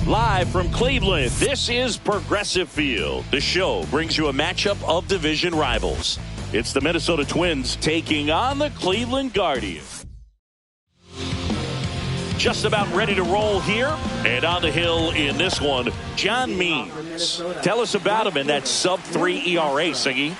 Live from Cleveland, this is Progressive Field. The show brings you a matchup of division rivals. It's the Minnesota Twins taking on the Cleveland Guardians. Just about ready to roll here. And on the hill in this one, John Means. Tell us about him in that sub-3 ERA, Siggy.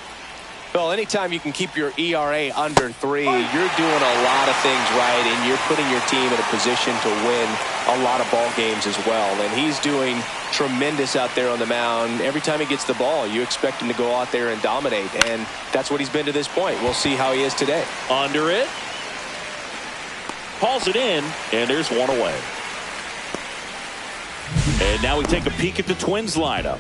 Well, anytime you can keep your ERA under 3, you're doing a lot of things right, and you're putting your team in a position to win a lot of ball games as well. And he's doing tremendous out there on the mound. Every time he gets the ball, you expect him to go out there and dominate, and that's what he's been to this point. We'll see how he is today. Under it. Hauls it in, and there's one away. And now we take a peek at the Twins lineup.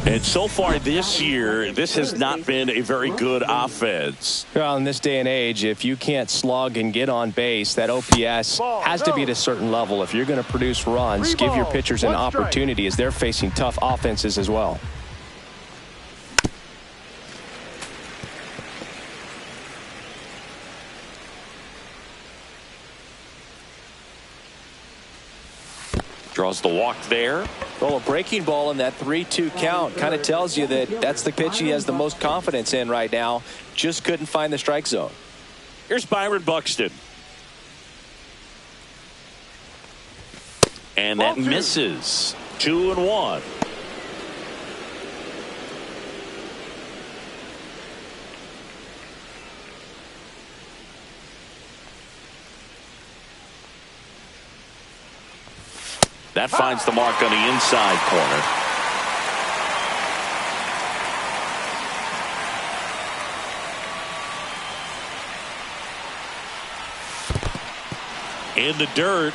And so far this year, this has not been a very good offense. Well, in this day and age, if you can't slug and get on base, that OPS has to be at a certain level. If you're going to produce runs, give your pitchers an opportunity as they're facing tough offenses as well. Draws the walk there. Well, a breaking ball in that 3-2 count kind of tells you that that's the pitch he has the most confidence in right now. Just couldn't find the strike zone. Here's Byron Buxton. And that misses. 2-1. That finds the mark on the inside corner. In the dirt.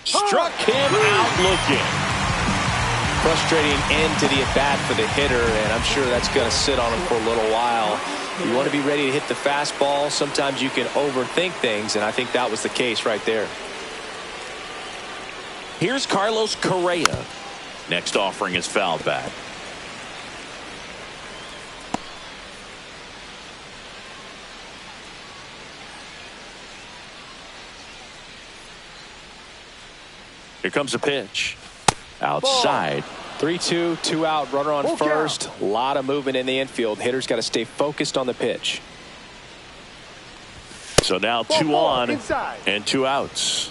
Struck him out looking. Frustrating end to the at-bat for the hitter, and I'm sure that's going to sit on him for a little while. You want to be ready to hit the fastball. Sometimes you can overthink things, and I think that was the case right there. Here's Carlos Correa. Next offering is fouled back. Here comes a pitch. Outside. 3-2, 2 out, runner on first. A lot of movement in the infield. Hitter's got to stay focused on the pitch. So now 2 on and 2 outs.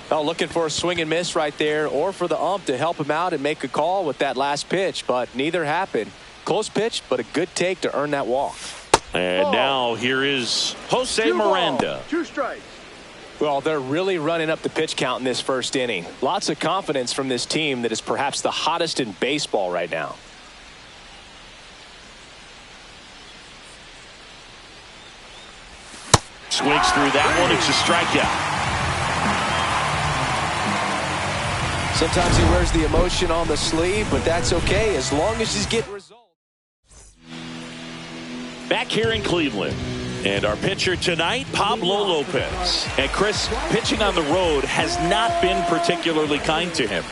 Well, looking for a swing and miss right there, or for the ump to help him out and make a call with that last pitch, but neither happened. Close pitch, but a good take to earn that walk. And now here is Jose Miranda. 2 strikes. Well, they're really running up the pitch count in this first inning. Lots of confidence from this team that is perhaps the hottest in baseball right now. Swings through that one. It's a strikeout. Sometimes he wears the emotion on the sleeve, but that's okay as long as he's getting results. Back here in Cleveland. And our pitcher tonight, Pablo Lopez. And Chris, pitching on the road has not been particularly kind to him.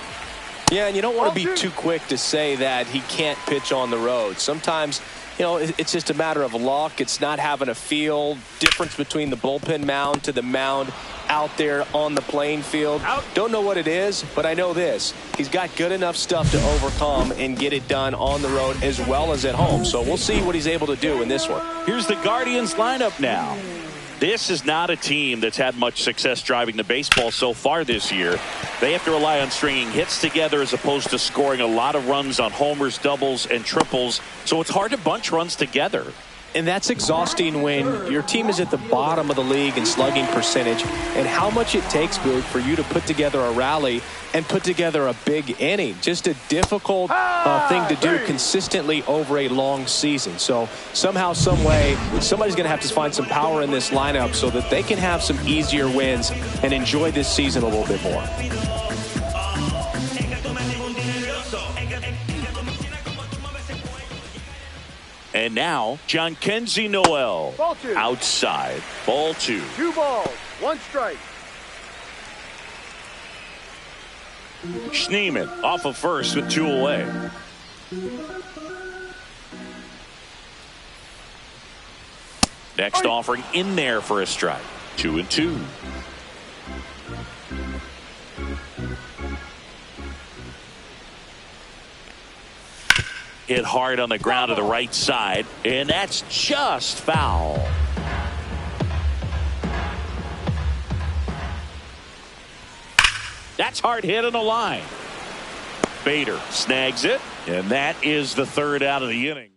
Yeah, and you don't want to be too quick to say that he can't pitch on the road. Sometimes, you know, it's just a matter of luck. It's not having a feel difference between the bullpen mound to the mound out there on the playing field. Don't know what it is, but I know this. He's got good enough stuff to overcome and get it done on the road as well as at home. So we'll see what he's able to do in this one. Here's the Guardians lineup now. This is not a team that's had much success driving the baseball so far this year. They have to rely on stringing hits together as opposed to scoring a lot of runs on homers, doubles, and triples. So it's hard to bunch runs together. And that's exhausting when your team is at the bottom of the league in slugging percentage, and how much it takes, Boog, for you to put together a rally and put together a big inning. Just a difficult thing to do consistently over a long season. So somehow, some way, somebody's going to have to find some power in this lineup so that they can have some easier wins and enjoy this season a little bit more. And now, Jhonkensy Noel outside. Ball 2. 2 balls, 1 strike. Schneemann off of first with 2 away. Next offering in there for a strike. 2-2. Hit hard on the ground to the right side, and that's just foul. That's hard hit on the line. Bader snags it, and that is the 3rd out of the inning.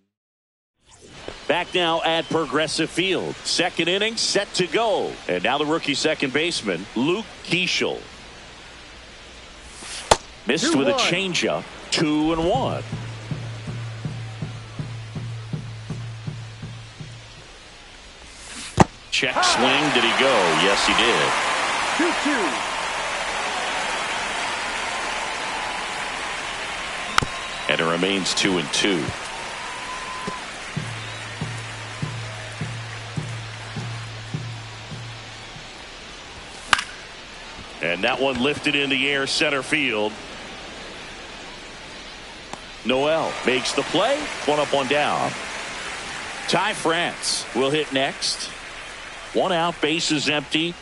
Back now at Progressive Field. 2nd inning set to go. And now the rookie second baseman, Luke Keeschel. Missed with a changeup. 2-1. Check swing. Did he go? Yes, he did. 2-2. And it remains 2-2. And that one lifted in the air center field. Noel makes the play. 1 up, 1 down. Ty France will hit next. 1 out, bases empty.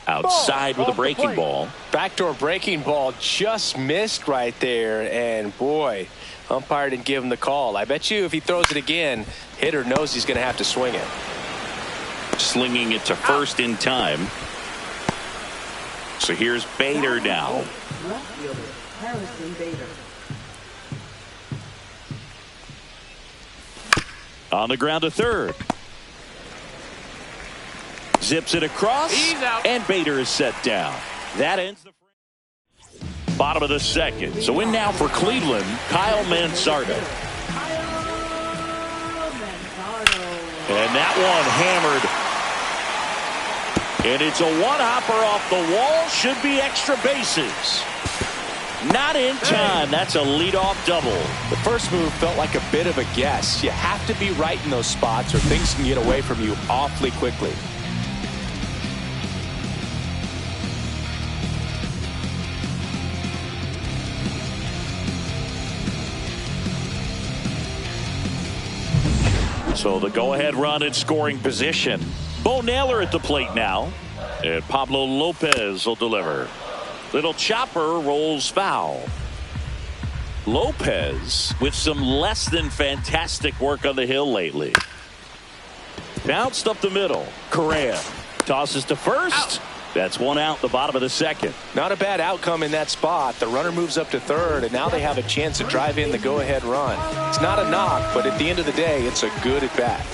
Outside with a breaking ball. Backdoor breaking ball just missed right there. And boy, umpire didn't give him the call. I bet you if he throws it again, hitter knows he's going to have to swing it. Slinging it to first in time. So here's Bader now. On the ground to third. Zips it across, and Bader is set down. That ends the bottom of the 2nd. So in now for Cleveland, Kyle Manzardo. And that one hammered. And it's a 1-hopper off the wall. Should be extra bases. Not in time. That's a leadoff double. The first move felt like a bit of a guess. You have to be right in those spots or things can get away from you awfully quickly. So the go-ahead run in scoring position. Bo Naylor at the plate now. And Pablo Lopez will deliver. Little chopper rolls foul. Lopez with some less than fantastic work on the hill lately. Bounced up the middle. Correa tosses to first. Out. That's 1 out, the bottom of the 2nd. Not a bad outcome in that spot. The runner moves up to third, and now they have a chance to drive in the go-ahead run. It's not a knock, but at the end of the day, it's a good at-bat.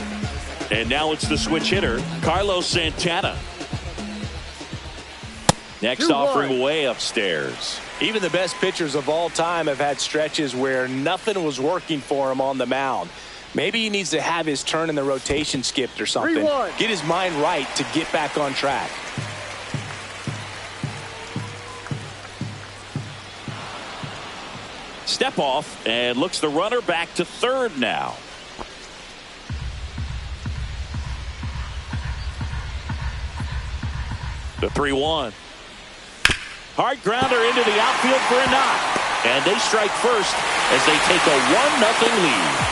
And now it's the switch hitter, Carlos Santana. Next offering way upstairs. Even the best pitchers of all time have had stretches where nothing was working for them on the mound. Maybe he needs to have his turn in the rotation skipped or something. 3-1. Get his mind right to get back on track. Step off and looks the runner back to third now. The 3-1. Hard grounder into the outfield for a knock. And they strike first as they take a 1-0 lead.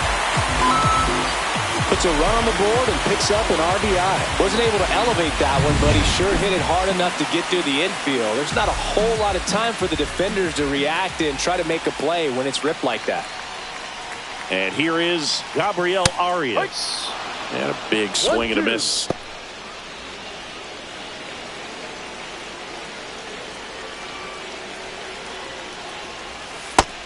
Puts a run on the board and picks up an RBI. Wasn't able to elevate that one, but he sure hit it hard enough to get through the infield. There's not a whole lot of time for the defenders to react and try to make a play when it's ripped like that. And here is Gabriel Arias. And a big swing and a miss.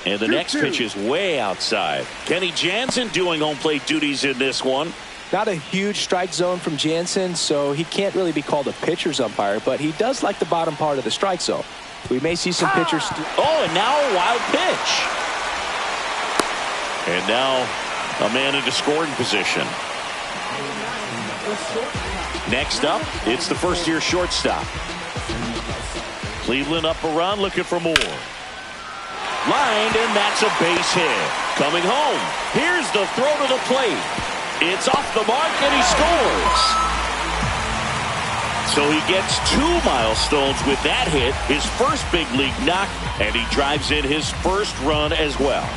And the next pitch is way outside. Kenny Jansen doing home plate duties in this one. Not a huge strike zone from Jansen, so he can't really be called a pitcher's umpire, but he does like the bottom part of the strike zone. We may see some pitchers. Oh, and now a wild pitch. And now a man into scoring position. Next up, it's the first-year shortstop. Cleveland up a run, looking for more. Lined, and that's a base hit. Coming home. Here's the throw to the plate. It's off the mark, and he scores. So he gets 2 milestones with that hit, his first big league knock, and he drives in his first run as well.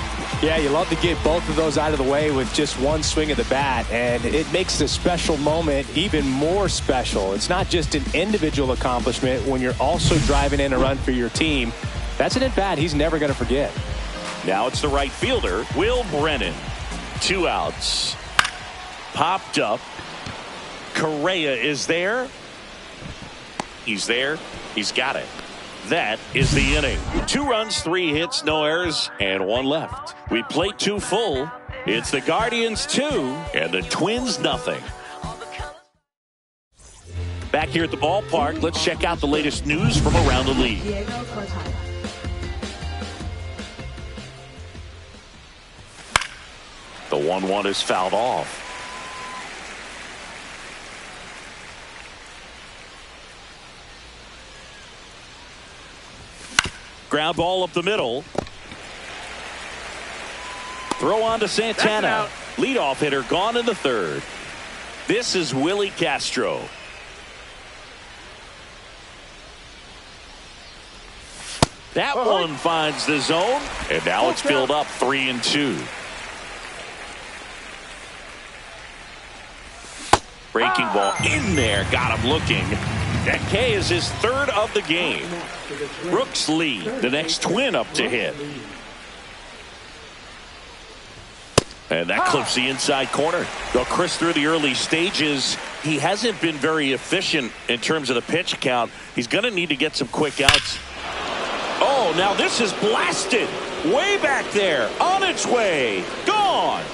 Yeah, you love to get both of those out of the way with just one swing of the bat, and it makes the special moment even more special. It's not just an individual accomplishment when you're also driving in a run for your team. That's an at-bat he's never going to forget. Now it's the right fielder, Will Brennan. 2 outs. Popped up. Correa is there. He's there. He's got it. That is the inning. 2 runs, 3 hits, no errors, and 1 left. We played 2 full. It's the Guardians 2 and the Twins nothing. Back here at the ballpark, let's check out the latest news from around the league. The 1-1 is fouled off. Ground ball up the middle. Throw on to Santana. Leadoff hitter gone in the 3rd. This is Willie Castro. That one finds the zone, and now it's filled up 3-2. Breaking ball in there, got him looking. That K is his 3rd of the game. Brooks Lee, the next Twin up to hit. And that clips the inside corner. Though Chris, through the early stages, he hasn't been very efficient in terms of the pitch count. He's going to need to get some quick outs. Oh, now this is blasted. Way back there. On its way. Gone.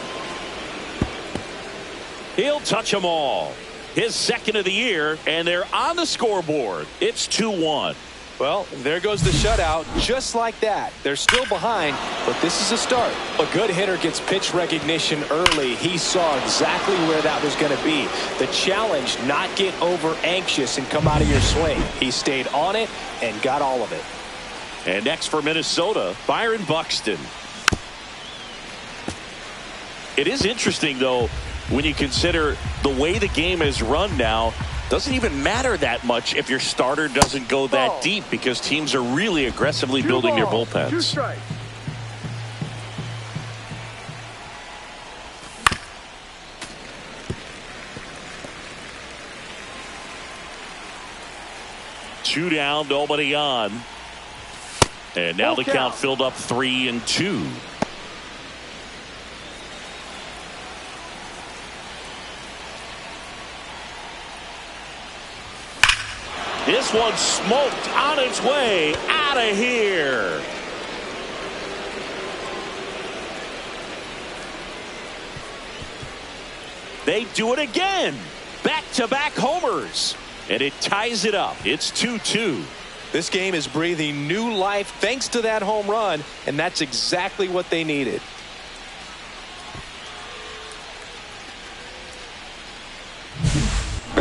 He'll touch them all. His 2nd of the year, and they're on the scoreboard. It's 2-1. Well, there goes the shutout. Just like that. They're still behind, but this is a start. A good hitter gets pitch recognition early. He saw exactly where that was going to be. The challenge, not get over anxious and come out of your swing. He stayed on it and got all of it. And next for Minnesota, Byron Buxton. It is interesting, though, when you consider the way the game is run now. Doesn't even matter that much if your starter doesn't go that deep, because teams are really aggressively building their bullpens. 2 strikes. Two down, nobody on. And now the count filled up 3-2. This one smoked on its way out of here. They do it again. Back-to-back homers. And it ties it up. It's 2-2. This game is breathing new life thanks to that home run, and that's exactly what they needed.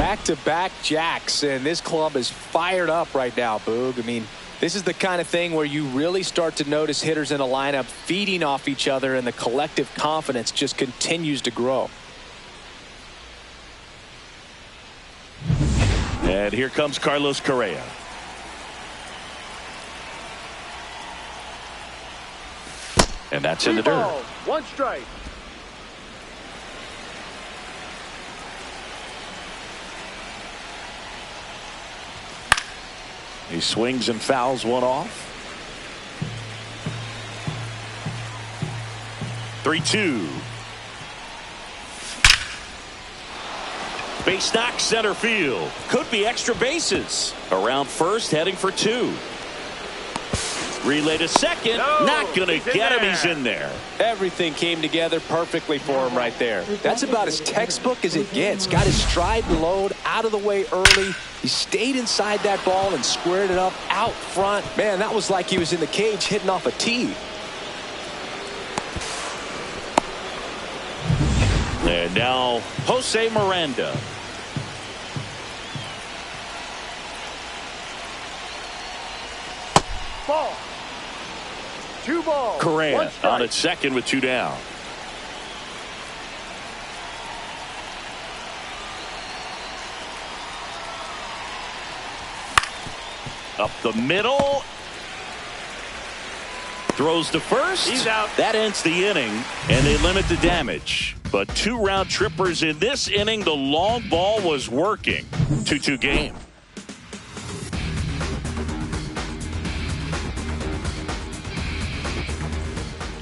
Back-to-back jacks, and this club is fired up right now, Boog. I mean, this is the kind of thing where you really start to notice hitters in a lineup feeding off each other, and the collective confidence just continues to grow. And here comes Carlos Correa. And that's in the dirt. Ball, 1 strike. He swings and fouls one off. 3-2. Base knock center field. Could be extra bases. Around first, heading for 2. Relay to second. No, not going to get him. He's in there. Everything came together perfectly for him right there. That's about as textbook as it gets. Got his stride and load out of the way early. He stayed inside that ball and squared it up out front. Man, that was like he was in the cage hitting off a tee. And now Jose Miranda. Ball. 2 balls. Correa 1 strike. on at second with 2 down. Up the middle. Throws to first. He's out. That ends the inning, and they limit the damage. But 2 round trippers in this inning. The long ball was working. 2-2 game.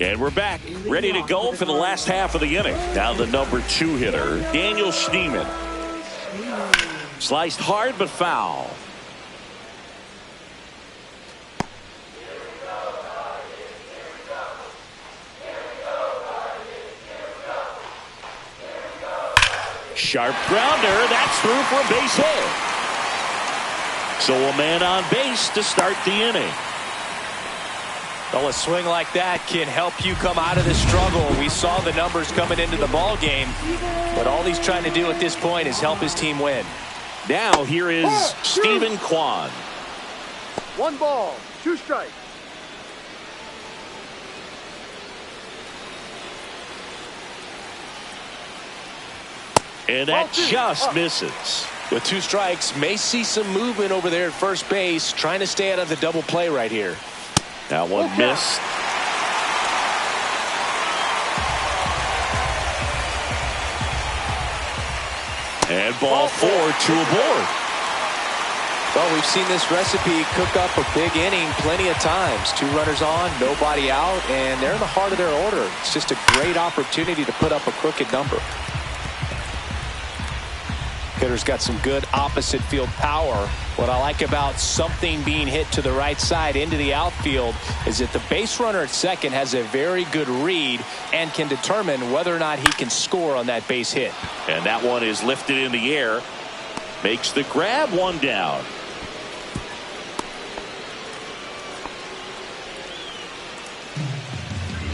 And we're back, ready to go for the last half of the inning. Now the number 2 hitter, Daniel Schneemann. Sliced hard but foul. Sharp grounder. That's through for a base hit. So a man on base to start the inning. Well, a swing like that can help you come out of the struggle. We saw the numbers coming into the ball game, but all he's trying to do at this point is help his team win. Now here is Stephen Kwan. 1 ball, 2 strikes. And that just misses. With 2 strikes, may see some movement over there at first base, trying to stay out of the double play right here. That one missed. And ball 4, 2 aboard. Well, we've seen this recipe cook up a big inning plenty of times. 2 runners on, nobody out, and they're in the heart of their order. It's just a great opportunity to put up a crooked number. Hitter's got some good opposite field power. What I like about something being hit to the right side into the outfield is that the base runner at second has a very good read and can determine whether or not he can score on that base hit. And that one is lifted in the air. Makes the grab, 1 down.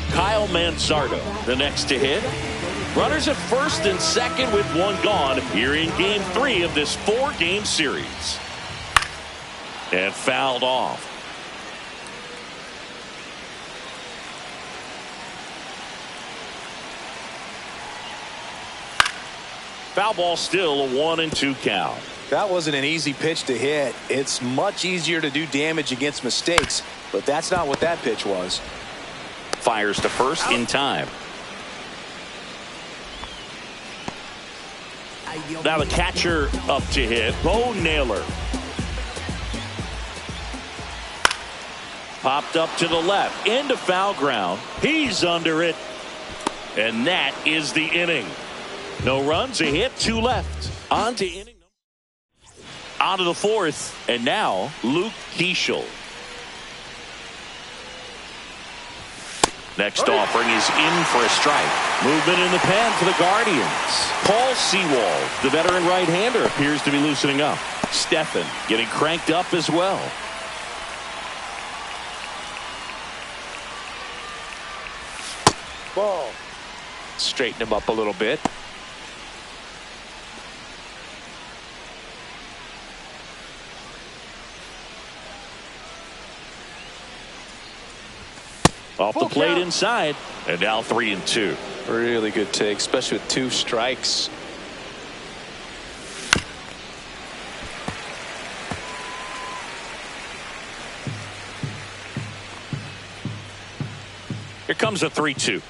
Kyle Manzardo, the next to hit. Runners at first and second with 1 gone here in game 3 of this 4-game series. And fouled off. Foul ball, still a 1-2 count. That wasn't an easy pitch to hit. It's much easier to do damage against mistakes, but that's not what that pitch was. Fires to first in time. Now the catcher up to hit, Bo Naylor. Popped up to the left, into foul ground. He's under it. And that is the inning. No runs, a hit, 2 left. On to inning. On to the 4th, and now Luke Keeschel. Next offering is in for a strike. Movement in the pen for the Guardians. Paul Sewald, the veteran right-hander, appears to be loosening up. Stephan getting cranked up as well. Ball. Straighten him up a little bit. Off the Full plate count. inside. And now 3-2. Really good take, especially with 2 strikes. Here comes a 3-2.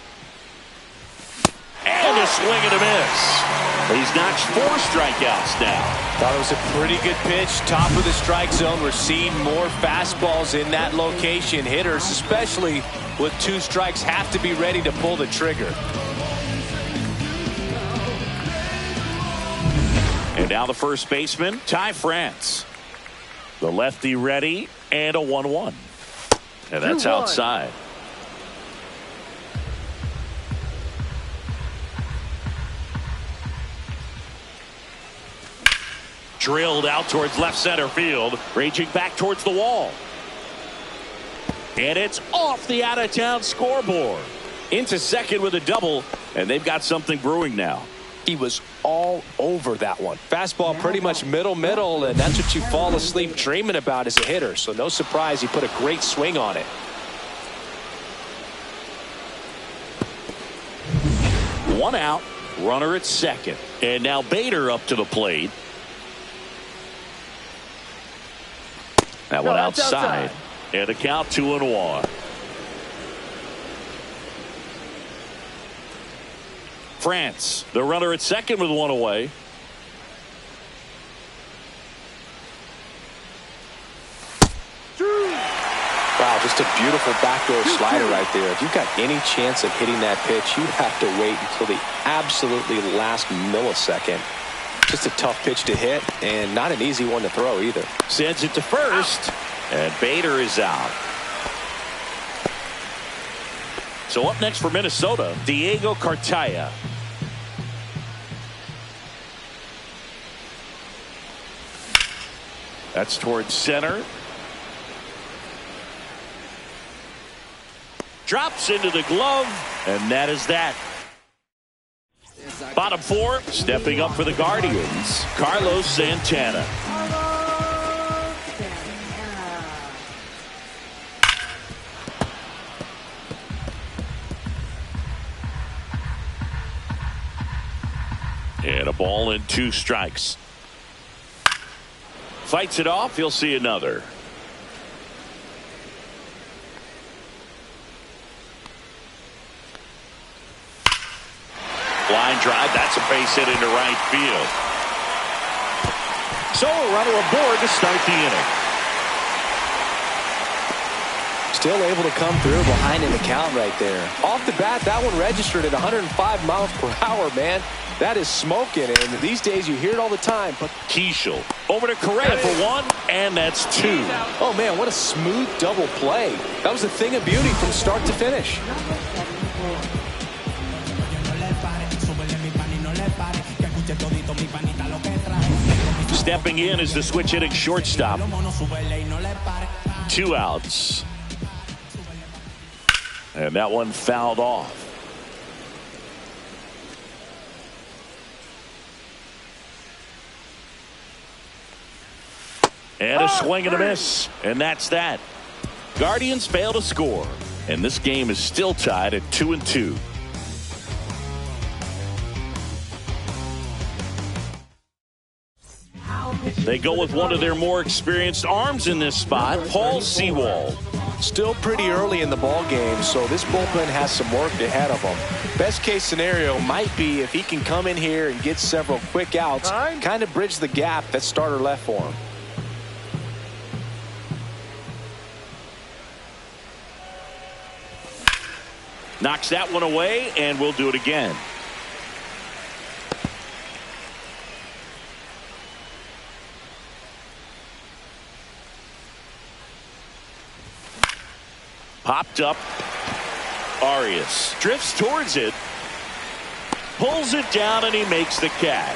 And a swing and a miss. He's notched 4 strikeouts now. Thought it was a pretty good pitch. Top of the strike zone. We're seeing more fastballs in that location. Hitters, especially with 2 strikes, have to be ready to pull the trigger. And now the first baseman, Ty France. The lefty ready, and a 1-1. And that's 2-1. outside. Drilled out towards left center field, raging back towards the wall. And it's off the out-of-town scoreboard. Into second with a double, and they've got something brewing now. He was all over that one. Fastball pretty much middle, and that's what you fall asleep dreaming about as a hitter. So no surprise he put a great swing on it. 1 out, runner at second. And now Bader up to the plate. That one that's outside. And a count 2-1. France, the runner at second with 1 away. Wow, just a beautiful backdoor slider right there. If you've got any chance of hitting that pitch, you have to wait until the absolutely last millisecond. Just a tough pitch to hit, and not an easy one to throw either. Sends it to first, and Bader is out. So up next for Minnesota, Diego Cartaya. That's towards center. Drops into the glove, and that is that. Bottom 4, stepping up for the Guardians, Carlos Santana. And a ball and 2 strikes. Fights it off. He'll see another. Line drive. That's a base hit into right field. So a runner aboard to start the inning. Still able to come through behind in the count right there. Off the bat, that one registered at 105 miles per hour, man. That is smoking, and these days you hear it all the time. But Keishel over to Correa for 1, and that's 2. oh, man, what a smooth double play. That was a thing of beauty from start to finish. Stepping in is the switch hitting shortstop. 2 outs. And that one fouled off. And a swing and a miss. And that's that. Guardians fail to score. And this game is still tied at 2-2. They go with one of their more experienced arms in this spot, Paul Sewald. Still pretty early in the ball game, so this bullpen has some work ahead of them. Best case scenario might be if he can come in here and get several quick outs, kind of bridge the gap that starter left for him. Knocks that one away, and we'll do it again. Popped up. Arias drifts towards it. Pulls it down, and he makes the catch.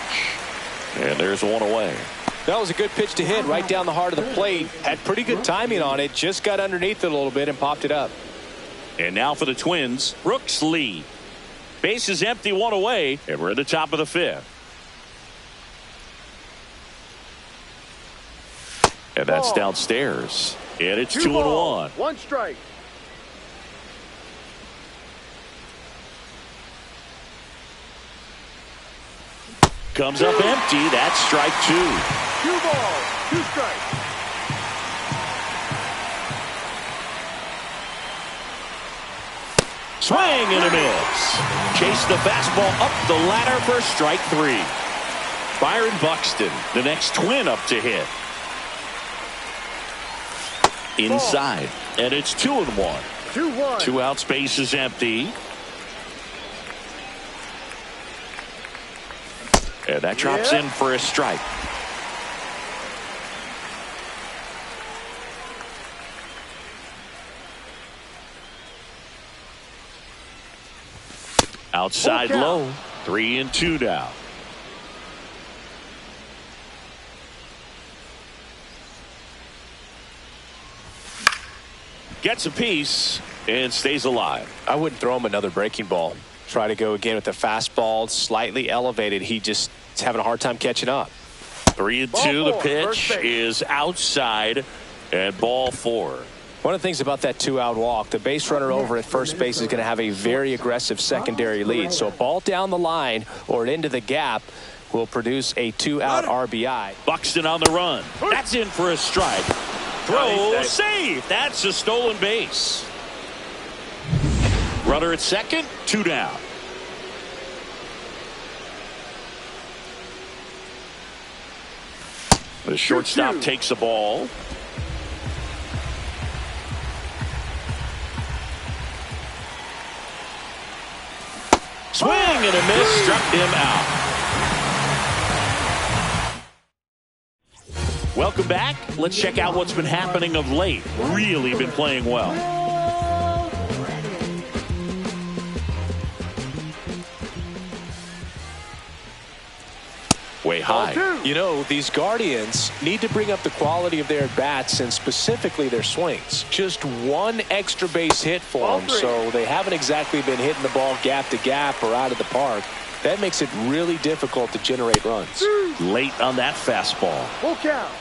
And there's one away. That was a good pitch to hit right down the heart of the plate. Had pretty good timing on it. Just got underneath it a little bit and popped it up. And now for the Twins, Brooks Lee. Base is empty, 1 away, and we're at the top of the 5th. And that's downstairs. And it's 2-1. 1 strike. comes up empty. That's strike 2. 2 balls, 2 strikes. Swing and a miss. Chase the fastball up the ladder for strike 3. Byron Buxton, the next Twin up to hit. Inside, and it's 2-1. 2-1. 2 out, space is empty. And that drops in for a strike. Outside low. 3-2 now. Gets a piece and stays alive. I wouldn't throw him another breaking ball. Try to go again with the fastball slightly elevated. He just is having a hard time catching up. 3-2. The pitch is outside and ball 4. One of the things about that 2-out walk, the base runner over at first base is going to have a very aggressive secondary lead. So a ball down the line or into the gap will produce a 2-out RBI. Buxton on the run. That's in for a strike. Throw, save. That's a stolen base. Runner at second, 2 down. The shortstop takes the ball. Swing and a miss, struck him out. Welcome back. Let's check out what's been happening of late. Really been playing well. Way high. You know, these Guardians need to bring up the quality of their bats and specifically their swings. Just one extra base hit for them, so they haven't exactly been hitting the ball gap to gap or out of the park. That makes it really difficult to generate runs. Late on that fastball. Full count.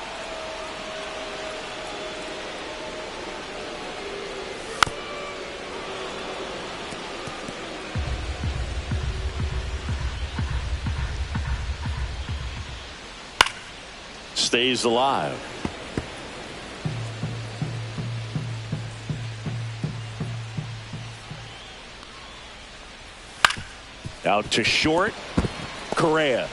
Stays alive. Out to short. Correa.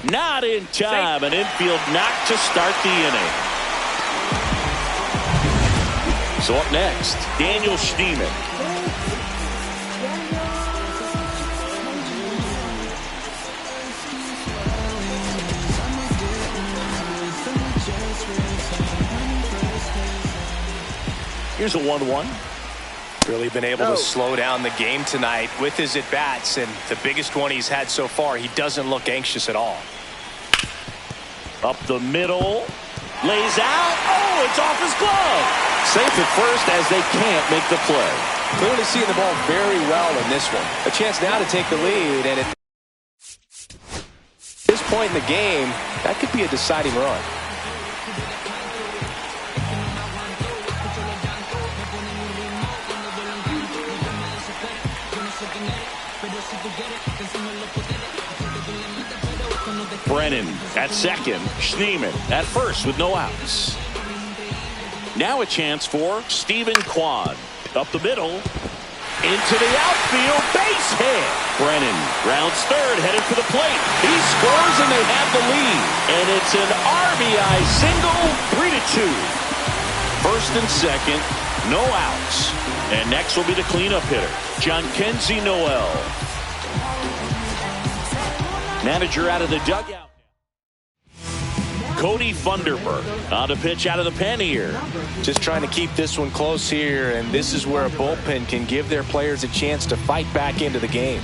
Not in time. An infield knock to start the inning. So up next, Daniel Schneemann. Here's a 1-1. Really been able to slow down the game tonight with his at-bats, and the biggest one he's had so far, he doesn't look anxious at all. Up the middle. Lays out. Oh, it's off his glove. Safe at first as they can't make the play. Clearly seeing the ball very well in this one. A chance now to take the lead, and at this point in the game, that could be a deciding run. Brennan at second. Schneemann at first with no outs. Now a chance for Stephen Kwan. Up the middle. Into the outfield. Base hit. Brennan rounds third, headed for the plate. He scores and they have the lead. And it's an RBI single. 3-2. First and second. No outs. And next will be the cleanup hitter, John Kenzie Noel. Manager out of the dugout. Cody Funderburk on the pitch out of the pen here. Just trying to keep this one close here, and this is where a bullpen can give their players a chance to fight back into the game.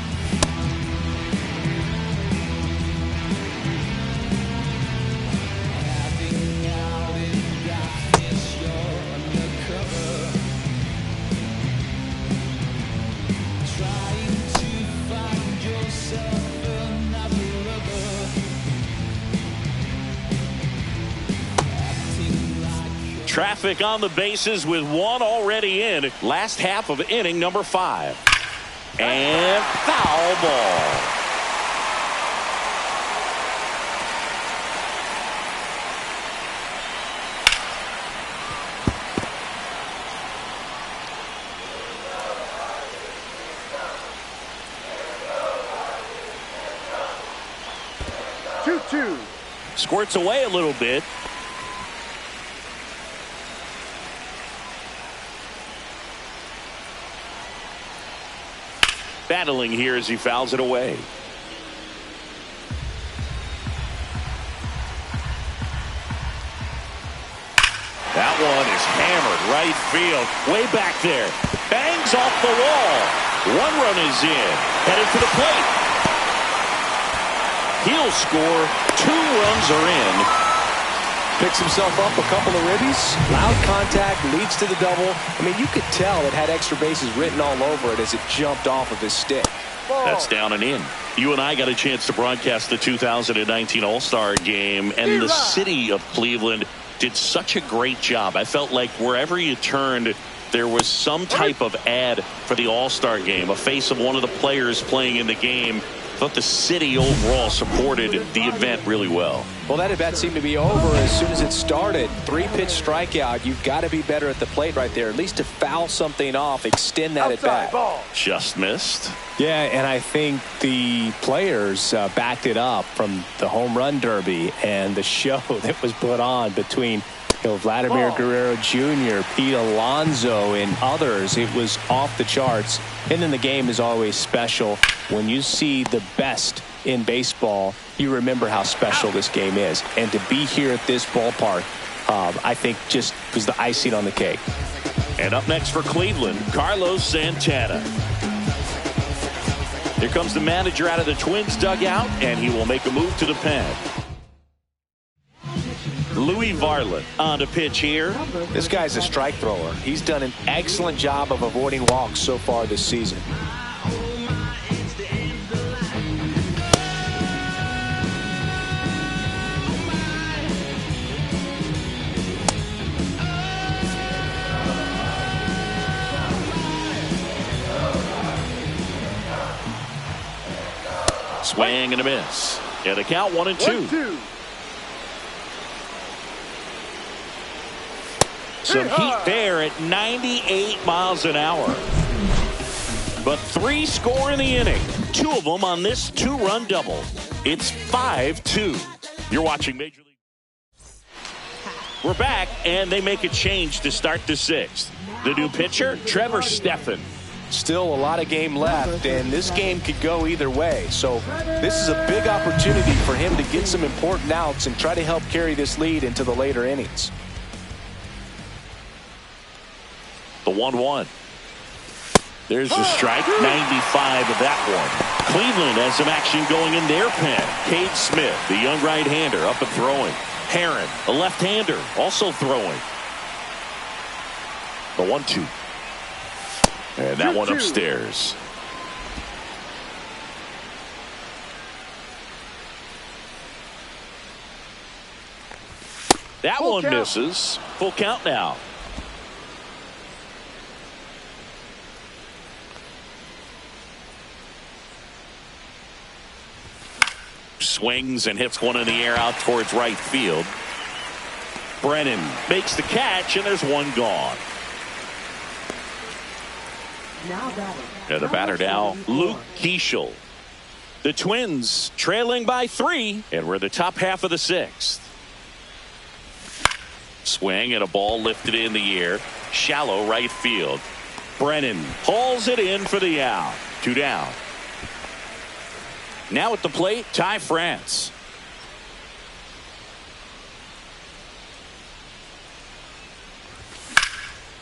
Traffic on the bases with one already in. Last half of inning number 5. And foul ball. 1-2. Squirts away a little bit. Battling here as he fouls it away. That one is hammered right field. Way back there. Bangs off the wall. One run is in. Headed to the plate. He'll score. 2 runs are in. Picks himself up a couple of ribbies. Loud contact, leads to the double. I mean, you could tell it had extra bases written all over it as it jumped off of his stick. That's down and in. You and I got a chance to broadcast the 2019 All-Star Game, and the city of Cleveland did such a great job. I felt like wherever you turned, there was some type of ad for the All-Star Game, a face of one of the players playing in the game. I thought the city overall supported the event really well. Well, that at-bat seemed to be over as soon as it started. 3-pitch strikeout. You've got to be better at the plate right there, at least to foul something off, extend that at-bat. Just missed. Yeah, and I think the players backed it up from the home run derby and the show that was put on between Vladimir Guerrero Jr., Pete Alonso, and others. It was off the charts. And then the game is always special. When you see the best in baseball, you remember how special this game is. And to be here at this ballpark, I think just was the icing on the cake. And up next for Cleveland, Carlos Santana. Here comes the manager out of the Twins dugout, and he will make a move to the pen. Louis Varland on to pitch here. This guy's a strike thrower. He's done an excellent job of avoiding walks so far this season. Swing and a miss. Yeah, the count 1-2. Some heat there at 98 miles an hour. But 3 score in the inning. 2 of them on this 2-run double. It's 5-2. You're watching Major League. We're back, and they make a change to start the 6th. The new pitcher, Trevor Stephan. Still a lot of game left, and this game could go either way. So this is a big opportunity for him to get some important outs and try to help carry this lead into the later innings. The 1-1. There's the strike. 95 of that one. Cleveland has some action going in their pen. Cade Smith, the young right-hander, up and throwing. Herron, a left-hander, also throwing. The 1-2. And that one upstairs. That one misses. Full count now. Swings and hits one in the air out towards right field. Brennan makes the catch, and there's one gone. And the batter now, Luke Keeschel. The Twins trailing by 3, and we're the top half of the 6th. Swing and a ball lifted in the air. Shallow right field. Brennan hauls it in for the out. 2 down. Now at the plate, Ty France.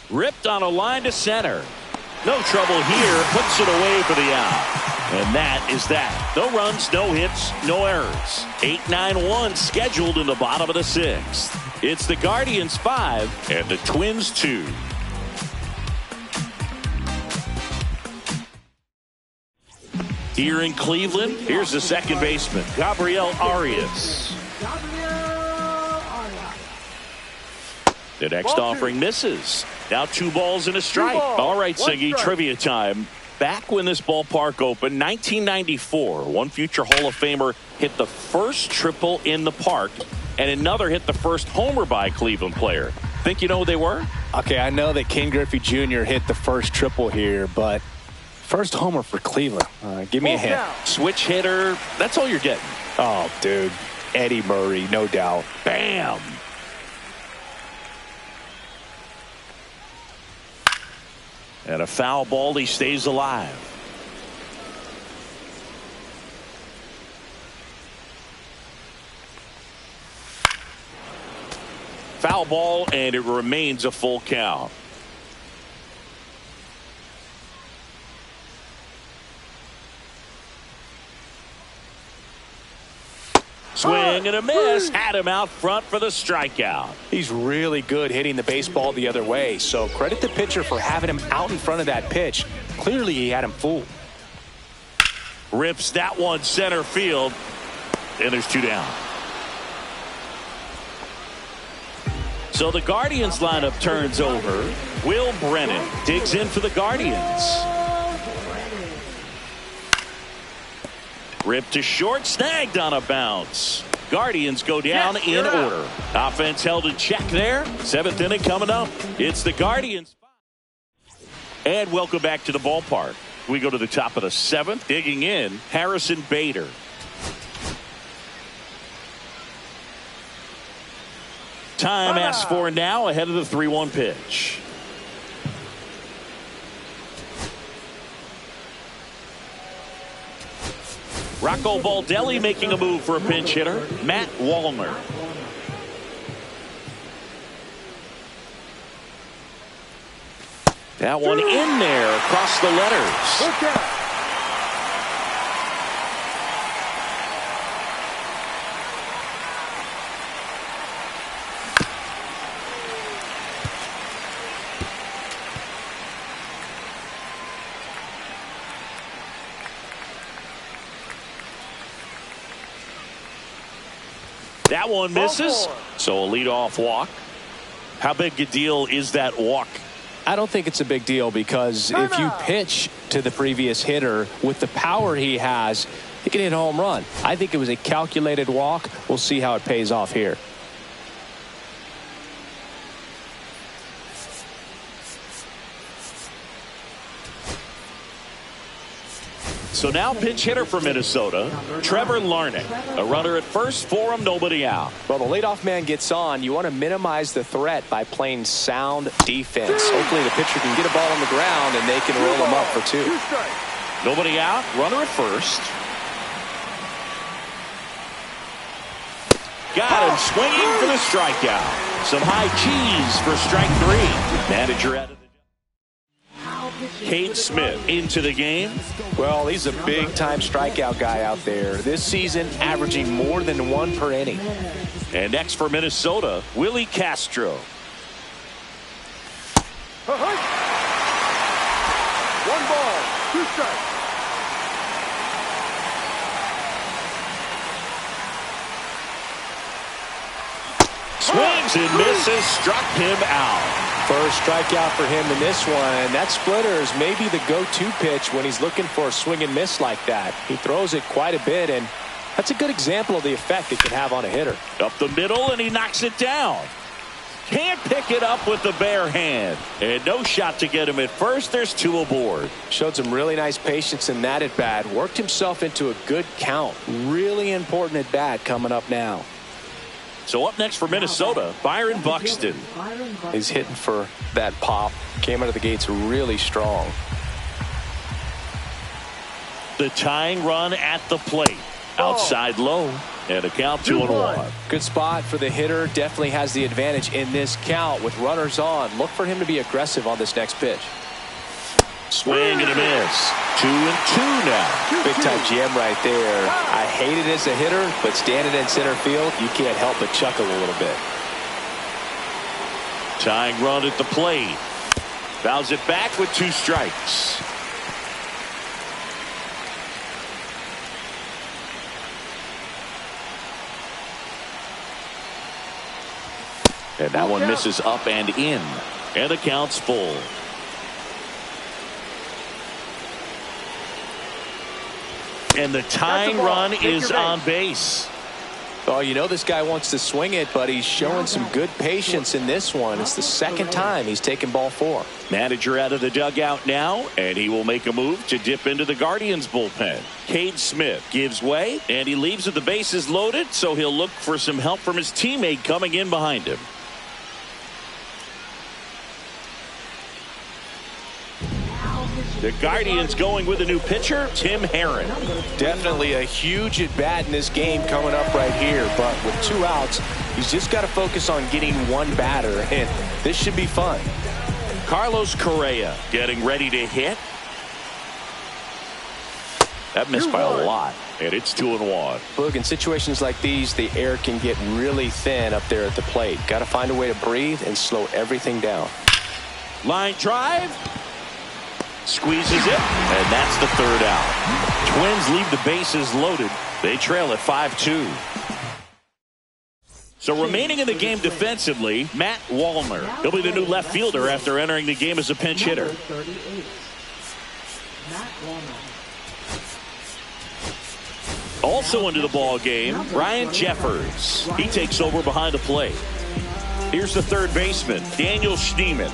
Ripped on a line to center. No trouble here. Puts it away for the out. And that is that. No runs, no hits, no errors. 8-9-1 scheduled in the bottom of the 6th. It's the Guardians 5 and the Twins 2. Here in Cleveland, here's the second baseman, Gabriel Arias. The next offering misses. Now 2 balls and a strike. All right, Siggy, trivia time. Back when this ballpark opened, 1994, one future Hall of Famer hit the first triple in the park, and another hit the first homer by a Cleveland player. Think you know who they were? Okay, I know that Ken Griffey Jr. hit the first triple here, but first homer for Cleveland. Give me a hint. Switch hitter. That's all you're getting. Oh, dude. Eddie Murray, no doubt. Bam! And a foul ball, he stays alive. Foul ball, and it remains a full count. Swing and a miss. Had him out front for the strikeout. He's really good hitting the baseball the other way, so credit the pitcher for having him out in front of that pitch. Clearly he had him fooled. Rips that one center field, and there's 2 down. So the Guardians lineup turns over. Will Brennan digs in for the Guardians. Ripped to short, snagged on a bounce. Guardians go down in order. Offense held in check there. 7th inning coming up. It's the Guardians. And welcome back to the ballpark. We go to the top of the 7th. Digging in, Harrison Bader. Time asked for now ahead of the 3-1 pitch. Rocco Baldelli making a move for a pinch hitter, Matt Wallner. That one in there across the letters. Okay. That one misses. So a leadoff walk. How big a deal is that walk? I don't think it's a big deal because if you pitch to the previous hitter with the power he has, he can hit a home run. I think it was a calculated walk. We'll see how it pays off here. So now pinch hitter for Minnesota, Trevor Larnach. A runner at first for him, nobody out. Well, the leadoff man gets on. You want to minimize the threat by playing sound defense. Hopefully the pitcher can get a ball on the ground and they can roll him up for 2. Nobody out, runner at first. Got him swinging for the strikeout. Some high cheese for strike 3. Manager out of the Cade Smith into the game. Well, he's a big-time strikeout guy out there. This season, averaging more than 1 per inning. And next for Minnesota, Willie Castro. 1 ball, 2 strikes. Swings and misses, struck him out. First strikeout for him in this one. That splitter is maybe the go-to pitch when he's looking for a swing and miss like that. He throws it quite a bit, and that's a good example of the effect it can have on a hitter. Up the middle, and he knocks it down. Can't pick it up with the bare hand. And no shot to get him at first. There's 2 aboard. Showed some really nice patience in that at-bat. Worked himself into a good count. Really important at-bat coming up now. So up next for Minnesota, Byron Buxton. He's hitting for that pop. Came out of the gates really strong. The tying run at the plate. Outside low. And a count 2-1. Good spot for the hitter. Definitely has the advantage in this count with runners on. Look for him to be aggressive on this next pitch. Swing and a miss. 2-2 now. Big time jam right there. I hate it as a hitter, but standing in center field, you can't help but chuckle a little bit. Tying run at the plate. Fouls it back with 2 strikes. And that one misses up and in. And the count's full. And the tying run is on base. Oh, you know this guy wants to swing it, but he's showing some good patience in this one. It's the second time he's taken ball 4. Manager out of the dugout now, and he will make a move to dip into the Guardians bullpen. Cade Smith gives way, and he leaves with the bases loaded, so he'll look for some help from his teammate coming in behind him. The Guardians going with a new pitcher, Tim Herron. Definitely a huge at-bat in this game coming up right here, but with 2 outs, he's just got to focus on getting 1 batter, and this should be fun. Carlos Correa getting ready to hit. That missed by a lot, and it's 2-1. Look, in situations like these, the air can get really thin up there at the plate. Got to find a way to breathe and slow everything down. Line drive. Squeezes it, and that's the 3rd out. Twins leave the bases loaded. They trail at 5-2. So remaining in the game defensively, Matt Wallner. He'll be the new left fielder after entering the game as a pinch hitter. Also into the ball game, Ryan Jeffers. He takes over behind the plate. Here's the 3rd baseman, Daniel Schneemann.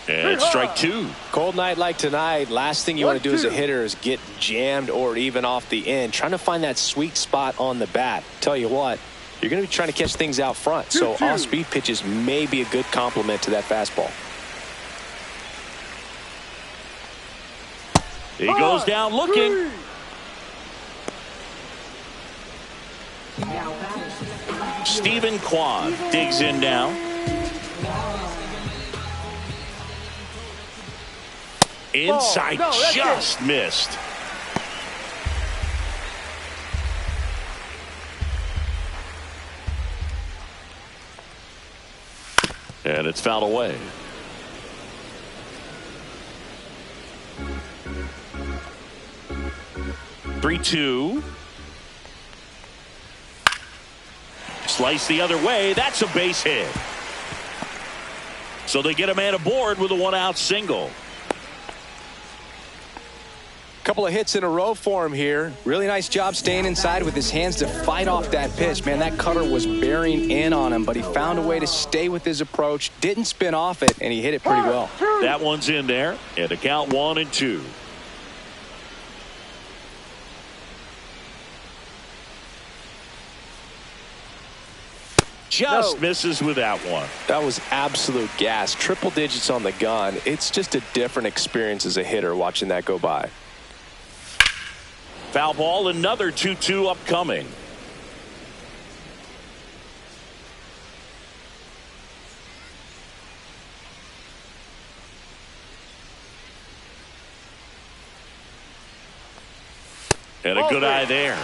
And strike 2. Cold night like tonight, last thing you want to do as a hitter is get jammed or even off the end. Trying to find that sweet spot on the bat. Tell you what, you're going to be trying to catch things out front. So off-speed pitches may be a good complement to that fastball. He goes down looking. Stephen Kwan digs in now. Inside, just missed. And it's fouled away. Three-two. Slice the other way. That's a base hit. So they get a man aboard with a 1-out single. Couple of hits in a row for him here. Really nice job staying inside with his hands to fight off that pitch. Man, that cutter was bearing in on him, but he found a way to stay with his approach, didn't spin off it, and he hit it pretty well. That one's in there, and a count 1-2. Just misses with that one. That was absolute gas. Triple digits on the gun. It's just a different experience as a hitter watching that go by. Foul ball, another 2-2 upcoming. And a good eye there.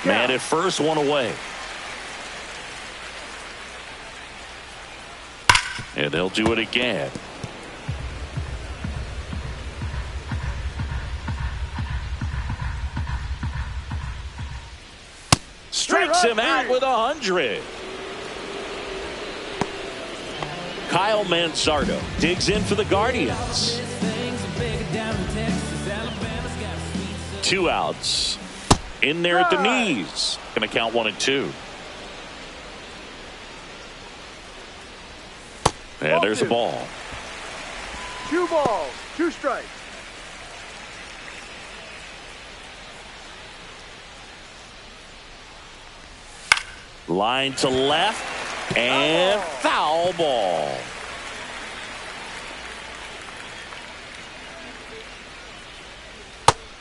Man at first, one away. And they'll do it again. Strikes him out with 100. Kyle Mansardo digs in for the Guardians. 2 outs. In there at the knees. Going to count 1-2. And there's a ball. 2 balls, 2 strikes. Line to left and foul ball.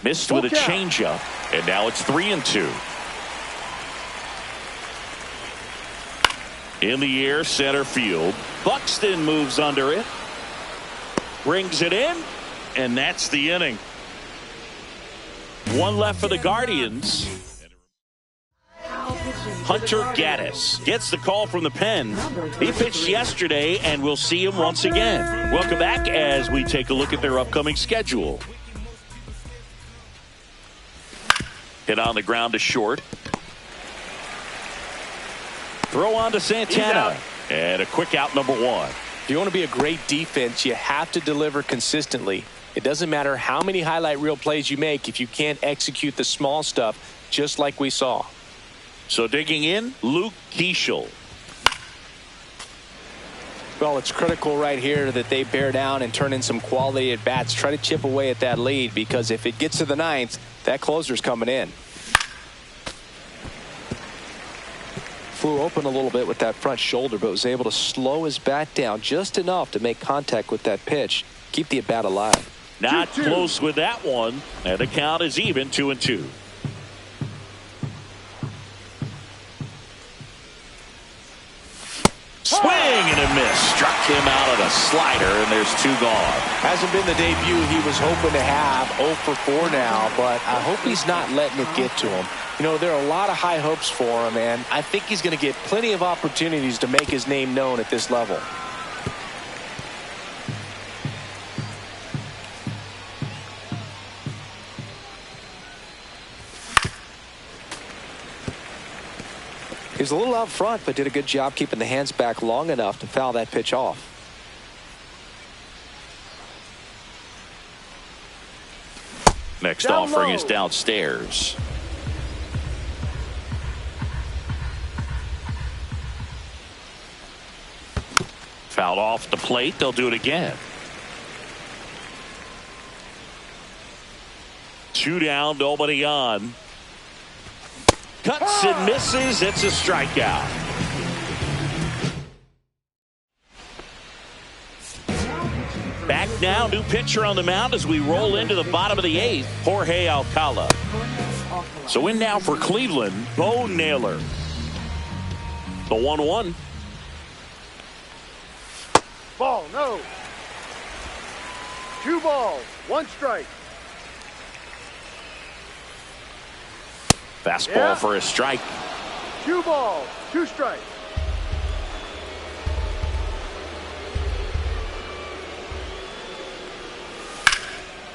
Missed with a changeup, and now it's 3-2. In the air, center field. Buxton moves under it. Brings it in, and that's the inning. 1 left for the Guardians. Hunter Gaddis gets the call from the pen. He pitched yesterday, and we'll see him once again. Welcome back as we take a look at their upcoming schedule. Hit on the ground to short. Throw on to Santana. And a quick out, number 1. If you want to be a great defense, you have to deliver consistently. It doesn't matter how many highlight reel plays you make if you can't execute the small stuff, just like we saw. So digging in, Luke Keeschel. Well, it's critical right here that they bear down and turn in some quality at bats. Try to chip away at that lead, because if it gets to the 9th, that closer's coming in. Flew open a little bit with that front shoulder, but was able to slow his bat down just enough to make contact with that pitch. Keep the at bat alive. Not close with that one. And the count is even, 2-2. Swing and a miss. Struck him out of the slider, and there's 2 gone. Hasn't been the debut he was hoping to have. 0 for 4 now, but I hope he's not letting it get to him. You know, there are a lot of high hopes for him, and I think he's going to get plenty of opportunities to make his name known at this level. He was a little out front, but did a good job keeping the hands back long enough to foul that pitch off. Next offering is downstairs. Fouled off the plate. They'll do it again. 2 down, nobody on. Cuts and misses. It's a strikeout. Back now, new pitcher on the mound as we roll into the bottom of the 8th, Jorge Alcala. So in now for Cleveland, Bo Naylor. The 1-1. Ball, no. 2 balls, 1 strike. Fastball for a strike. 2 balls, 2 strikes.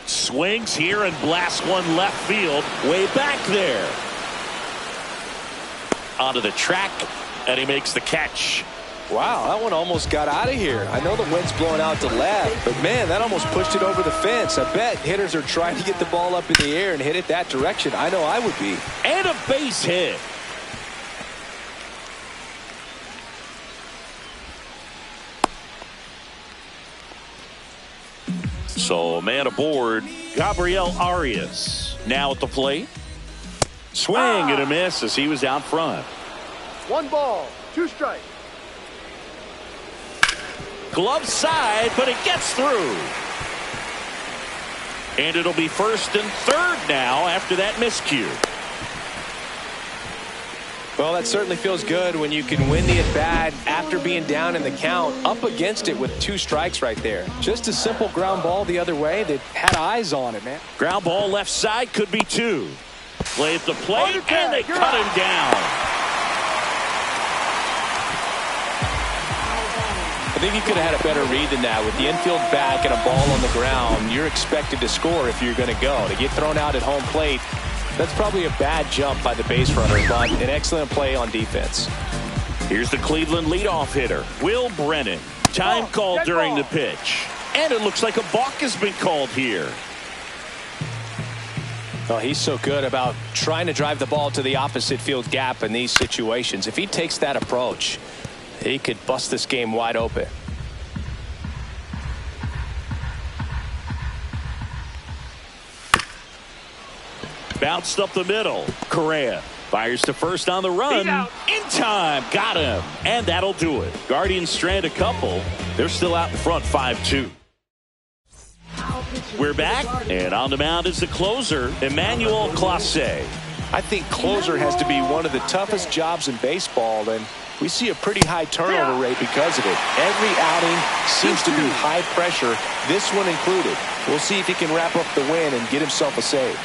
Swings here and blasts one left field, way back there. Onto the track, and he makes the catch. Wow, that one almost got out of here. I know the wind's blowing out to left, but man, that almost pushed it over the fence. I bet hitters are trying to get the ball up in the air and hit it that direction. I know I would be. And a base hit. So a man aboard, Gabriel Arias. Now at the plate. Swing and a miss as he was out front. 1 ball, 2 strikes. Glove side, but it gets through. And it'll be 1st and 3rd now after that miscue. Well, that certainly feels good when you can win the at-bat after being down in the count, up against it with 2 strikes right there. Just a simple ground ball the other way that had eyes on it, man. Ground ball left side, could be 2. Play at the plate, and they cut him down. I think he could have had a better read than that. With the infield back and a ball on the ground, you're expected to score if you're going to go. To get thrown out at home plate, that's probably a bad jump by the base runner, but an excellent play on defense. Here's the Cleveland leadoff hitter, Will Brennan. Time called during the pitch. And it looks like a balk has been called here. Well, he's so good about trying to drive the ball to the opposite field gap in these situations. If he takes that approach, he could bust this game wide open. Bounced up the middle. Correa fires to first on the run. In time. Got him. And that'll do it. Guardians strand a couple. They're still out in front 5-2. We're back. And on the mound is the closer, Emmanuel Clase. I think closer has to be one of the toughest jobs in baseball, and we see a pretty high turnover rate because of it. Every outing seems to be high pressure, this one included. We'll see if he can wrap up the win and get himself a save.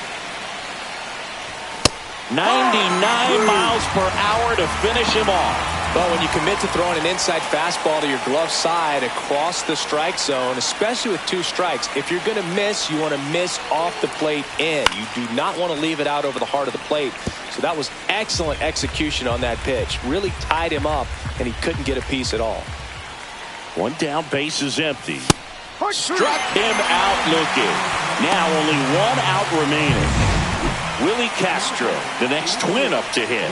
99 miles per hour to finish him off. Well, when you commit to throwing an inside fastball to your glove side across the strike zone, especially with 2 strikes, if you're going to miss, you want to miss off the plate in. You do not want to leave it out over the heart of the plate. So that was excellent execution on that pitch. Really tied him up, and he couldn't get a piece at all. 1 down, base is empty. Struck him out looking. Now only 1 out remaining. Willie Castro, the next Twin up to hit.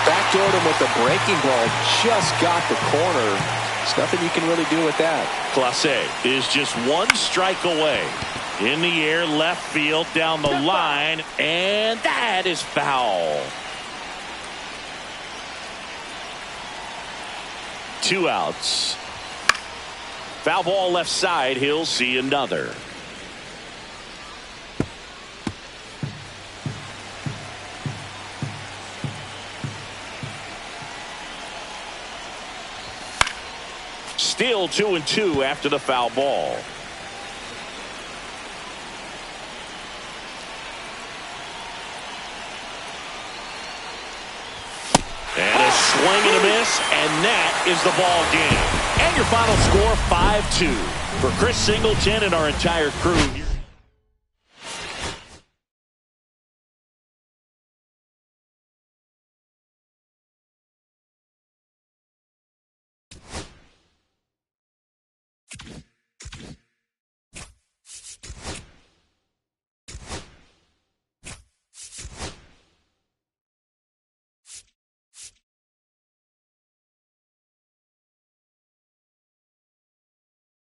Backdoored him with the breaking ball. Just got the corner. There's nothing you can really do with that. Clase is just 1 strike away. In the air, left field, down the line, and that is foul. 2 outs. Foul ball left side. He'll see another. Still 2-2 after the foul ball. And a swing and a miss, and that is the ball game. And your final score, 5-2. For Chris Singleton and our entire crew.